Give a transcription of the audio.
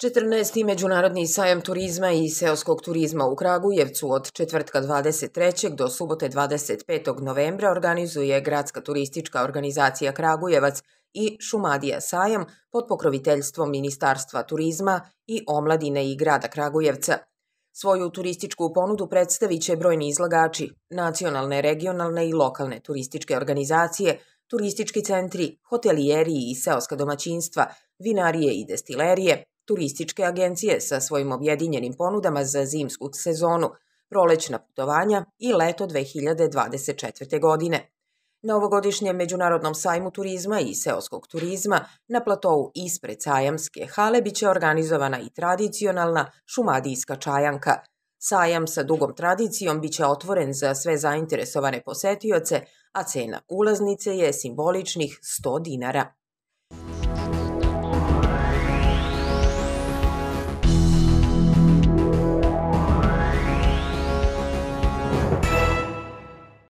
14. Međunarodni sajam turizma i seoskog turizma u Kragujevcu od četvrtka 23. do subote 25. novembra organizuje Gradska turistička organizacija Kragujevac i Šumadija sajam pod pokroviteljstvom Ministarstva turizma i omladine i grada Kragujevca. Svoju turističku ponudu predstavit će brojni izlagači, nacionalne, regionalne i lokalne turističke organizacije, turistički centri, hotelijeri i seoska domaćinstva, vinarije i destilerije, turističke agencije sa svojim objedinjenim ponudama za zimsku sezonu, prolećna putovanja i leto 2024. godine. Na ovogodišnjem Međunarodnom sajmu turizma i seoskog turizma na platovu ispred sajamske hale biće organizovana i tradicionalna šumadijska čajanka. Sajam sa dugom tradicijom biće otvoren za sve zainteresovane posetioce, a cena ulaznice je simboličnih 100 dinara.